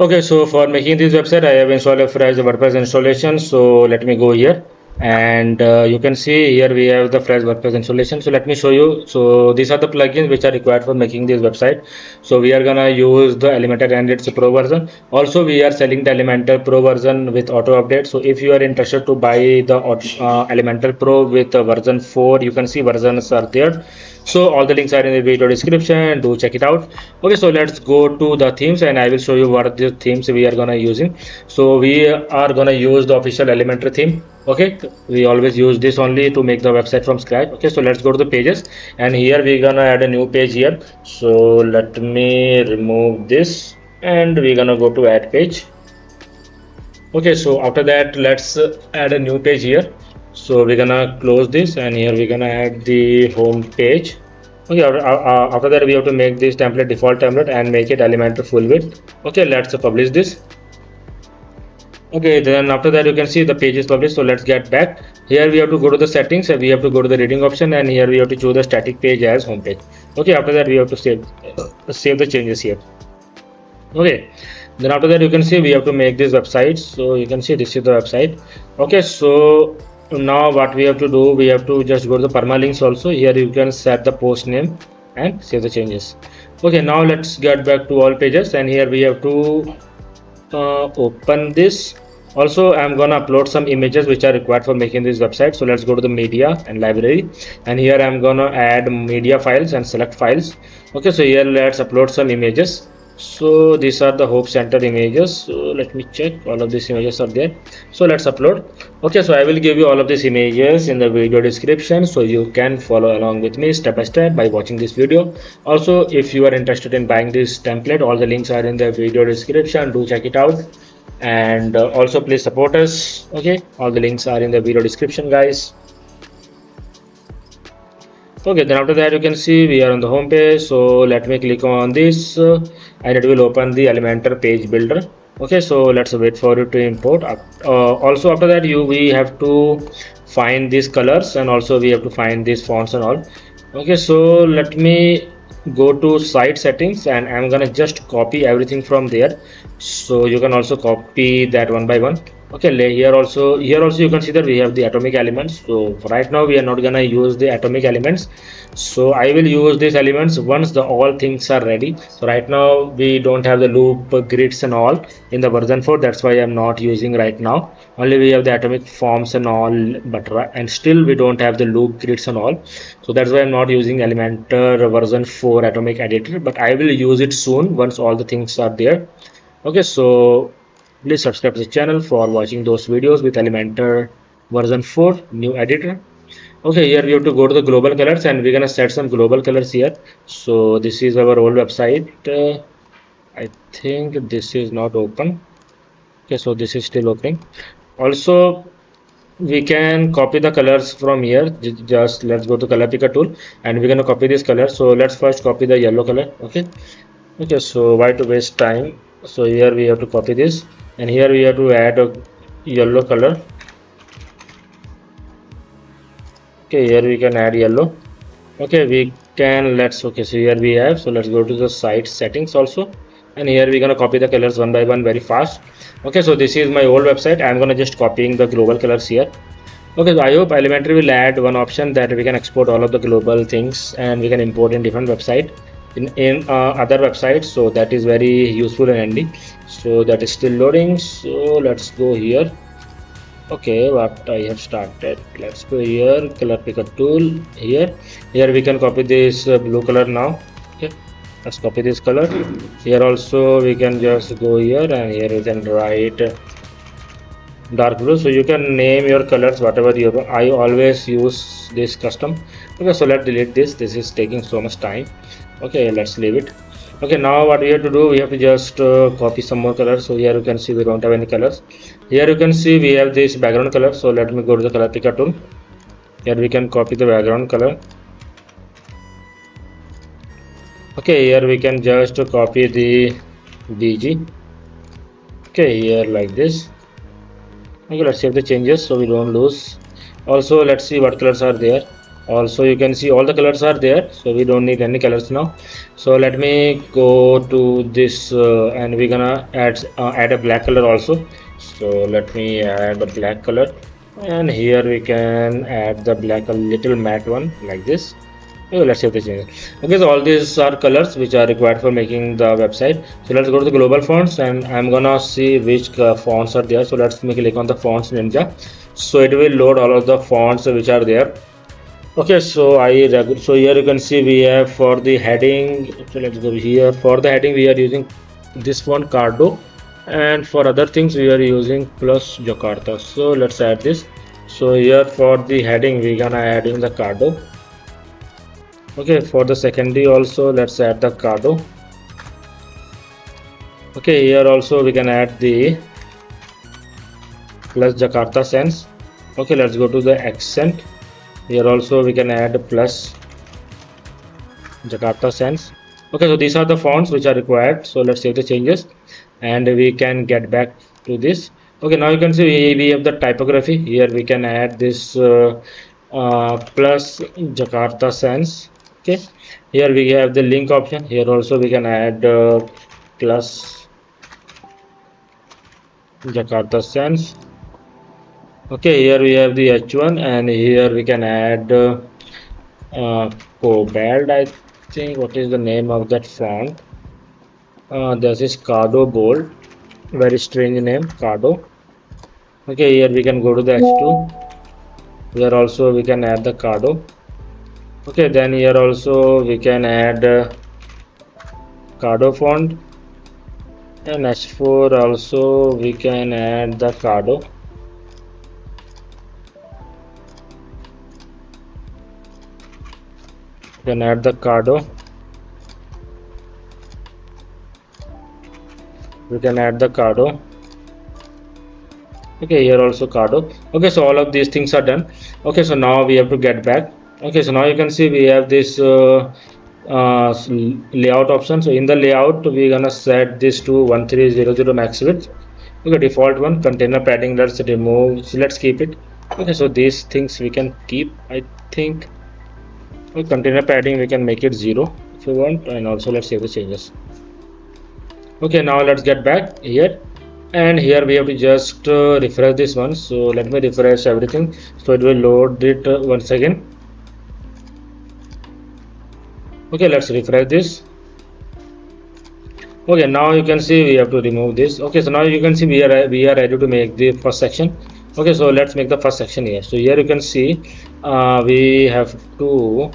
Okay, so for making this website, I have installed a fresh WordPress installation. So let me go here, and you can see here we have the fresh WordPress installation. So let me show you. So these are the plugins which are required for making this website. So we are gonna use the Elementor and its Pro version. Also, we are selling the Elementor Pro version with auto update. So if you are interested to buy the Elementor Pro with version 4, you can see versions are there. So all the links are in the video description. Do check it out. Okay, so let's go to the themes and I will show you what are the themes we are gonna using. So we are gonna use the official Elementor theme. Okay, we always use this only to make the website from scratch. Okay, so let's go to the pages, and here we're gonna add a new page here. So let me remove this, and we're gonna go to add page. Okay, so after that, let's add a new page here. So we're gonna close this, and here we're gonna add the home page. Okay, after that we have to make this template default template and make it Elementor full width. Okay, let's publish this. Okay, then after that you can see the page is published. So let's get back. Here we have to go to the settings, and we have to go to the reading option, and here we have to choose the static page as home page. Okay, after that we have to save the changes here. Okay, then after that you can see we have to make this website. So you can see this is the website. Okay, so now what we have to do, we have to just go to the permalinks also. Here you can set the post name and save the changes. Okay, now let's get back to all pages, and here we have to open this. Also, I'm gonna upload some images which are required for making this website. So let's go to the media and library, and here I'm gonna add media files and select files. Okay, so here let's upload some images. So these are the Hope Center images. So let me check, all of these images are there. So let's upload. Okay, so I will give you all of these images in the video description, so you can follow along with me step by step by watching this video. Also, if you are interested in buying this template, all the links are in the video description. Do check it out, and also please support us. Okay, all the links are in the video description, guys. Okay, then after that you can see we are on the home page. So let me click on this, and it will open the Elementor page builder. Okay, so let's wait for it to import. Also after that we have to find these colors, and also we have to find these fonts and all. Okay, so let me go to site settings, and I'm gonna just copy everything from there. So you can also copy that one by one. Okay, here also you can see that we have the atomic elements. So right now we are not gonna use the atomic elements, so I will use these elements once the all things are ready. So right now we don't have the loop grids and all in the version 4, that's why I'm not using right now. Only we have the atomic forms and all, but and still we don't have the loop grids and all, so that's why I'm not using Elementor version 4 atomic editor, but I will use it soon once all the things are there. Okay, so please subscribe to the channel for watching those videos with Elementor version 4 new editor. Okay, here we have to go to the global colors, and we're gonna set some global colors here. So this is our old website. I think this is not open. Okay, so this is still opening. Also, we can copy the colors from here. Just let's go to color picker tool, and we're gonna copy this color. So let's first copy the yellow color. Okay, so why to waste time? So here we have to copy this, and here we have to add a yellow color. Okay, here we can add yellow. Okay, we can so here we have, so let's go to the site settings also, and here we're gonna copy the colors one by one very fast. Okay, so this is my old website. I'm gonna just copying the global colors here. Okay, so I hope Elementor will add one option that we can export all of the global things, and we can import in different website in other websites. So that is very useful and handy. So that is still loading, so let's go here. Okay, what I have started, let's go here, color picker tool. Here we can copy this blue color now. Okay, let's copy this color. Here also we can just go here, and here we can write dark blue. So you can name your colors whatever you have. I always use this custom. Okay, so let's delete this. This is taking so much time. Okay, let's leave it. Okay, now what we have to do, we have to just copy some more colors. So here you can see we don't have any colors. Here you can see we have this background color. So let me go to the color picker tool. Here we can copy the background color. Okay, here we can just copy the BG. Okay, here like this. Okay, let's save the changes so we don't lose. Also, let's see what colors are there. Also you can see all the colors are there, so we don't need any colors now. So let me go to this and we're gonna add a black color also. So let me add a black color, and here we can add the black, a little matte one like this. Okay, let's save the changes. Okay, so all these are colors which are required for making the website. So let's go to the global fonts, and I'm gonna see which fonts are there. So let's make a click on the fonts ninja. So it will load all of the fonts which are there. Okay, so so here you can see we have for the heading. So let's go here. For the heading we are using this font Cardo, and for other things we are using plus Jakarta. So let's add this. So here for the heading we gonna add in the Cardo. Okay, for the secondary also let's add the Cardo. Okay, here also we can add the plus Jakarta Sans. Okay, let's go to the accent. Here also we can add plus Jakarta Sans. Okay, so these are the fonts which are required. So let's save the changes and we can get back to this. Okay, now you can see we have the typography. Here we can add this plus Jakarta Sans. Okay, here we have the link option. Here also we can add plus Jakarta Sans. Okay, here we have the H1, and here we can add Cobalt, I think. What is the name of that font? This is Cardo Bold. Very strange name, Cardo. Okay, here we can go to the H2. Here also we can add the Cardo. Okay, then here also we can add Cardo font, and H4 also we can add the Cardo. We can add the Cardo. We can add the Cardo. Okay, here also Cardo. Okay, so all of these things are done. Okay, so now we have to get back. Okay, so now you can see we have this layout option. So in the layout we're gonna set this to 1300 max width. Okay, default one. Container padding, let's remove, so let's keep it. Okay, so these things we can keep, I think. Okay, container padding we can make it 0 if you want, and also let's save the changes. Okay, now let's get back here, and here we have to just refresh this one. So let me refresh everything, so it will load it once again. Okay, let's refresh this. Okay, now you can see we have to remove this. Okay, so now you can see we are ready to make the first section. Okay, so let's make the first section here. So here you can see we have to.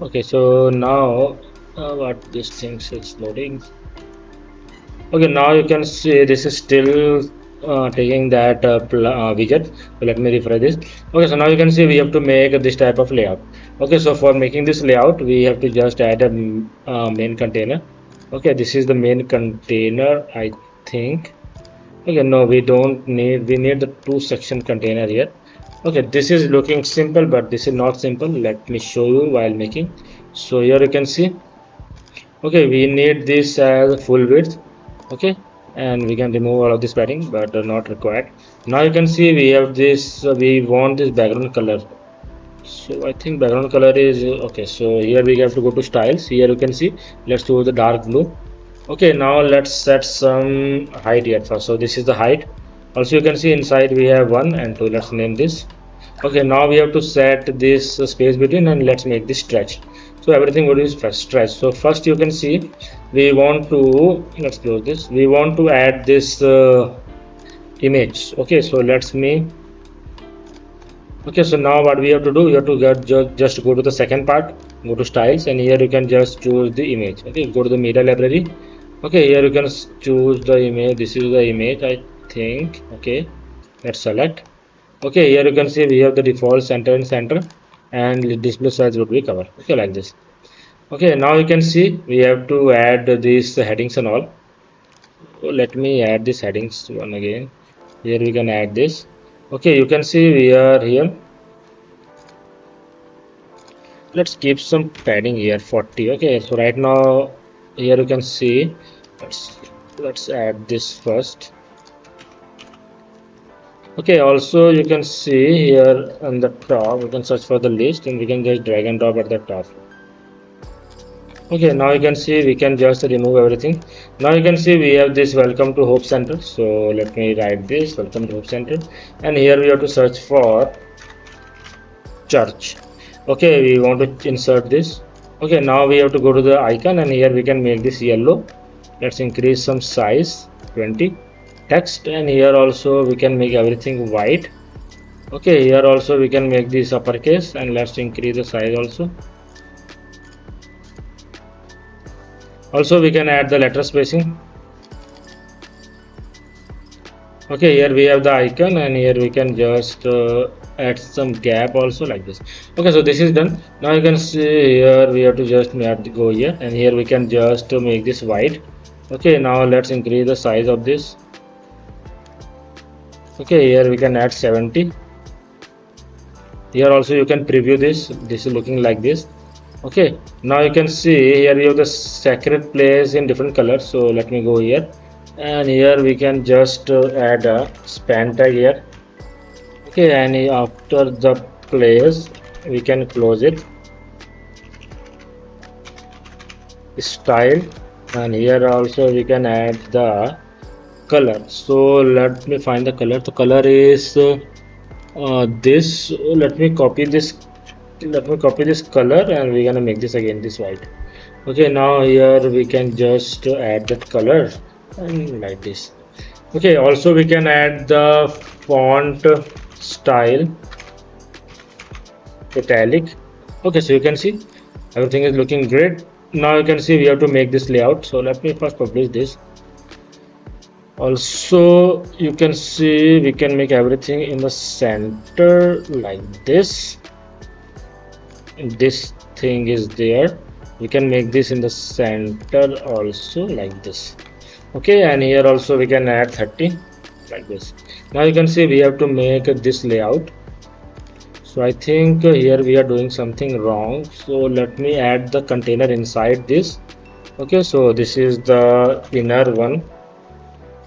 Okay, so now what this thing is loading. Okay, now you can see this is still taking that widget. So let me refresh this. Okay, so now you can see we have to make this type of layout. Okay, so for making this layout we have to just add a main container. Okay, this is the main container, I think. Okay, no, we don't need, we need the 2-section container here. Okay, this is looking simple, but this is not simple. Let me show you while making. So here you can see, okay, we need this as full width. Okay, and we can remove all of this padding, but not required. Now you can see we have this we want this background color. So I think background color is okay. So here we have to go to styles. Here you can see, let's do the dark blue. Okay, now let's set some height here first. So this is the height. Also you can see inside we have 1 and 2. Let's name this. Okay, now we have to set this space between, and let's make this stretch. So everything would be stretch. So first you can see we want to, let's close this, we want to add this image. Okay, so let's me. Okay, so now what we have to do, you have to just go to the second part, go to styles, and here you can just choose the image. Okay, go to the media library. Okay, here you can choose the image. This is the image, I think. Okay, let's select. Okay, here you can see we have the default center and center, and the display size would be cover. Okay, like this. Okay, now you can see we have to add these headings and all. Let me add these headings one again. Here we can add this. Okay, you can see we are here. Let's keep some padding here, 40. Okay, so right now here you can see, let's add this first. Okay, also you can see here on the top, we can search for the list and we can just drag and drop at the top. Okay, now you can see we can just remove everything. Now you can see we have this welcome to Hope Center. So let me write this welcome to Hope Center, and here we have to search for church. Okay, we want to insert this. Okay, now we have to go to the icon, and here we can make this yellow. Let's increase some size 20. Text, and here also we can make everything white. Okay, here also we can make this uppercase, and let's increase the size also. Also we can add the letter spacing. Okay, here we have the icon, and here we can just add some gap also like this. Okay, so this is done. Now you can see here we have to just go here, and here we can just make this white. Okay, now let's increase the size of this. Okay, here we can add 70. Here also you can preview this. This is looking like this. Okay, now you can see here we have the sacred place in different colors. So let me go here, and here we can just add a span tag here. Okay, and after the place we can close it, style, and here also we can add the color. So let me find the color. The color is this. Let me copy this color, and we're gonna make this again this white. Okay, now here we can just add that color and like this. Okay, also we can add the font style italic. Okay, so you can see everything is looking great. Now you can see we have to make this layout. So let me first publish this. Also you can see we can make everything in the center like this. This thing is there, we can make this in the center also like this. Okay, and here also we can add 30 like this. Now you can see we have to make this layout. So I think here we are doing something wrong, so let me add the container inside this. Okay, so this is the inner one,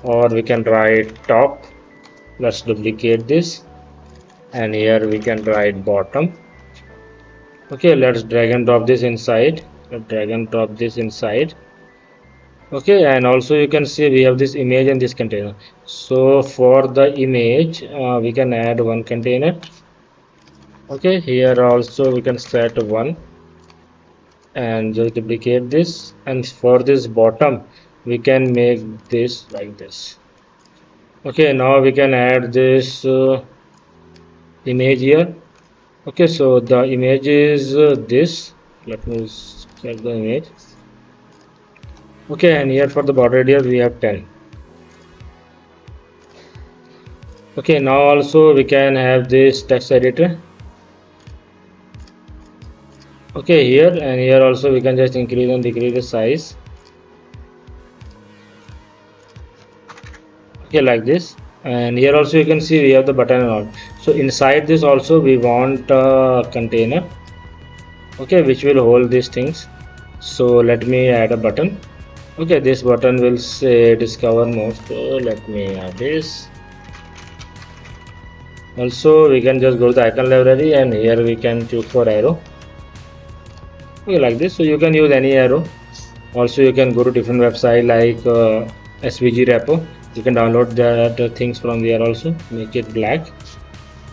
or we can write top. Let's duplicate this, and here we can write bottom. Okay, let's drag and drop this inside. Okay, and also you can see we have this image and this container. So for the image we can add one container. Okay, here also we can set one, and just duplicate this, and for this bottom we can make this like this. Okay, now we can add this image here. Okay, so the image is this. Let me set the image. Okay, and here for the border radius we have 10. Okay, now also we can have this text editor. Okay, here and here also we can just increase and decrease the size. Okay, like this. And here also you can see we have the button and all. So inside this also we want a container, okay, which will hold these things. So let me add a button. Okay, this button will say discover more. So let me add this. Also we can just go to the icon library, and here we can choose for arrow. Okay, like this. So you can use any arrow. Also you can go to different website like SVG repo. You can download the things from there also, make it black.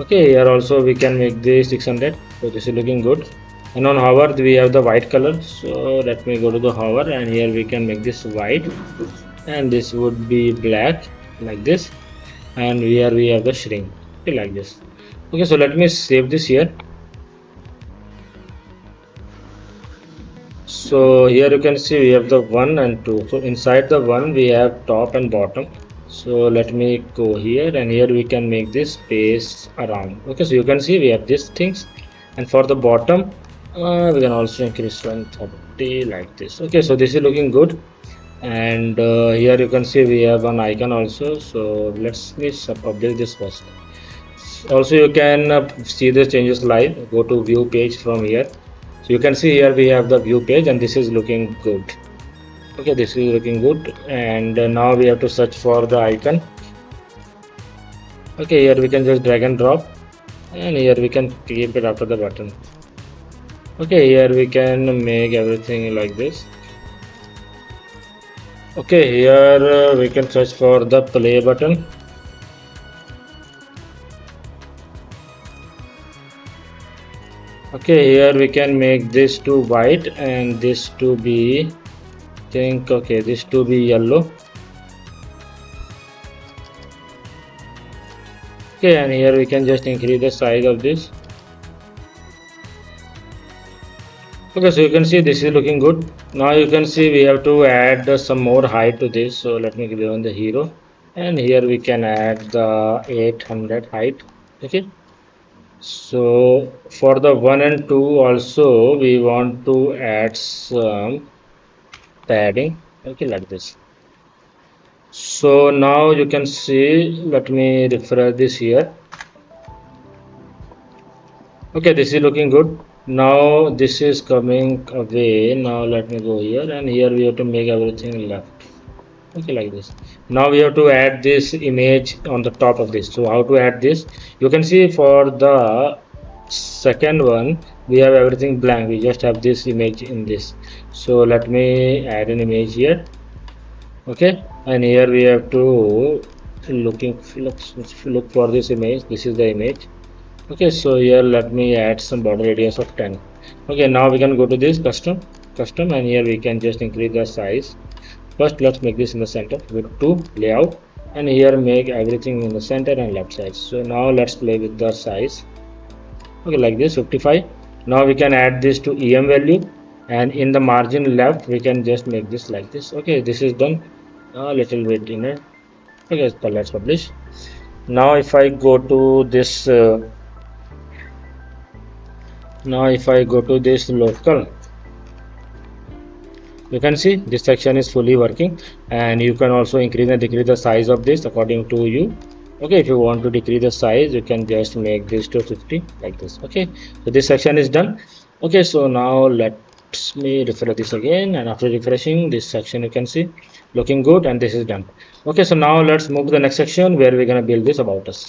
Okay, here also we can make this 600. So this is looking good. And on hover we have the white color. So let me go to the hover, and here we can make this white, and this would be black like this. And here we have the shrink, okay, like this. Okay, so let me save this here. So here you can see we have the 1 and 2. So inside the 1 we have top and bottom. So let me go here, and here we can make this space around. Okay, so you can see we have these things, and for the bottom we can also increase 130 like this. Okay, so this is looking good. And here you can see we have an icon also. So let's publish this first. Also you can see the changes live. Go to view page from here. So you can see here we have the view page, and this is looking good. Okay, this is looking good. And now we have to search for the icon. Okay, here we can just drag and drop, and here we can keep it after the button. Okay, here we can make everything like this. Okay, here we can search for the play button. Okay, here we can make this to white and this to be this to be yellow. Okay, and here we can just increase the size of this. Okay, so you can see this is looking good. Now you can see we have to add some more height to this. So let me give on the hero, and here we can add the 800 height. Okay, so for the 1 and 2 also we want to add some padding. Okay, like this. So now you can see, let me refresh this here. Okay, this is looking good. Now this is coming away. Now let me go here, and here we have to make everything left. Okay, like this. Now we have to add this image on the top of this. So how to add this? You can see for the second one we have everything blank. We just have this image in this. So let me add an image here. Okay, and here we have to look for this image. This is the image. Okay, so here let me add some border radius of 10. Okay, now we can go to this custom, and here we can just increase the size. First let's make this in the center with 2 layout, and here make everything in the center and left side. So now let's play with the size. Okay, like this 55. Now we can add this to em value, and in the margin left we can just make this like this. Okay, this is done. A little bit in it. Okay, so let's publish. Now if I go to this local, you can see this section is fully working, and you can also increase and decrease the size of this according to you. Okay, if you want to decrease the size, you can just make this to 50 like this. Okay, so this section is done. Okay, so now let me refresh this again, and after refreshing this section, you can see looking good, and this is done. Okay, so now let's move to the next section where we're going to build this about us.